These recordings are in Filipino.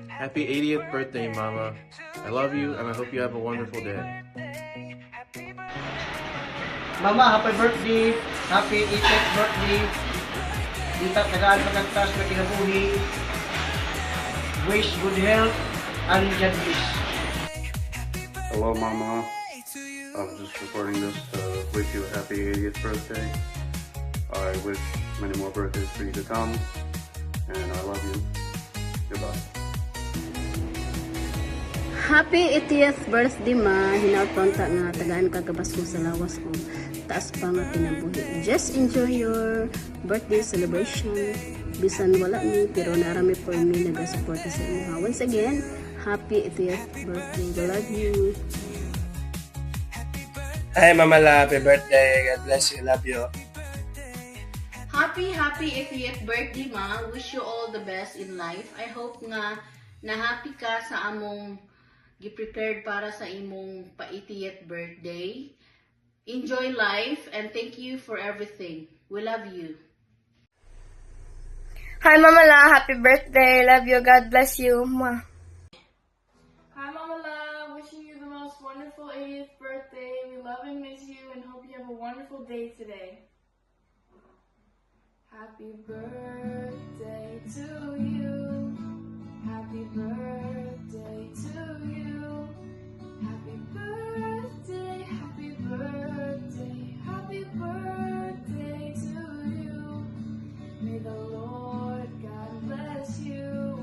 Happy 80th birthday, Mama. I love you and I hope you have a wonderful day. Mama, happy birthday. Happy 80th birthday. Dita, tagaan pagkantas na kinabuhi. Wish good health and God bless. Hello, Mama. I'm just recording this to wish you a happy 80th birthday. I wish many more birthdays for you to come, and I love you. Goodbye. Happy 80th birthday, ma. Hinaut-tonta nga tagaan ka gabas mo sa lawas o taas pa nga pinabuhi. Just enjoy your birthday celebration. Bisan wala ni, pero narami for me nagasuporta sa inyo. Once again, happy 80th birthday. I love you. Hi, Mama La. Happy birthday. God bless you. Love you. Happy 80th birthday, ma. Wish you all the best in life. I hope nga na-happy ka sa among gi-prepared para sa imong pa-80th birthday. Enjoy life and thank you for everything. We love you. Hi, Mama La. Happy birthday. Love you. God bless you. Mwah. Hi, Mama La. Wishing you the most wonderful 80th birthday. We love and miss you and hope you have a wonderful day today. Happy birthday to you. Happy birthday to you. Happy birthday, happy birthday, happy birthday to you. May the Lord God bless you.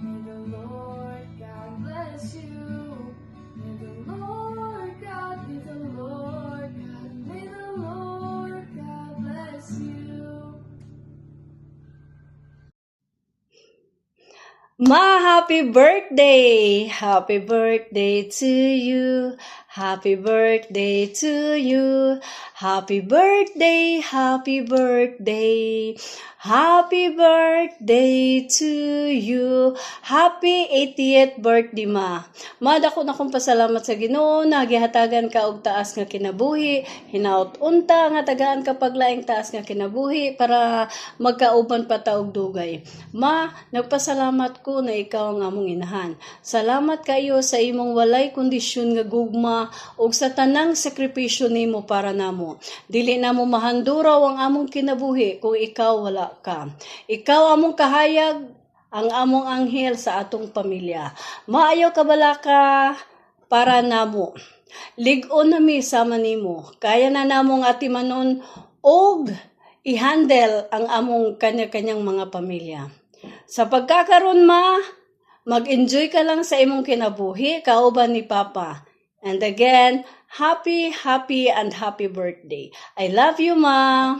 May the Lord God bless you. May the Lord God, may the Lord God, may the Lord God bless you. Ma, happy birthday! Happy birthday to you. Happy birthday to you. Happy birthday, happy birthday. Happy birthday to you. Happy 80th birthday, ma. Ma, dako na kong pasalamat sa Ginoo na gihatagan ka og taas nga kinabuhi. Hinaut unta nga tagaan ka paglaing taas nga kinabuhi para magkauban pa ta og dugay. Ma, nagpasalamat ko na ikaw ang among inahan. Salamat kayo sa imong walay kondisyon nga gugma ug sa tanang sakripisyo nimo para namo. Dili namo mahanduraw ang among kinabuhi kung ikaw wala ka. Ikaw among kahayag, ang among anghel sa atong pamilya. Maayo kabalaka para namo. Lig-on nami sama nimo. Kaya na namong atimanon og i-handle ang among kanya-kanyang mga pamilya. Sa pagkakaroon, ma, mag-enjoy ka lang sa imong kinabuhi, kauban ni Papa. And again, happy and happy birthday. I love you, ma.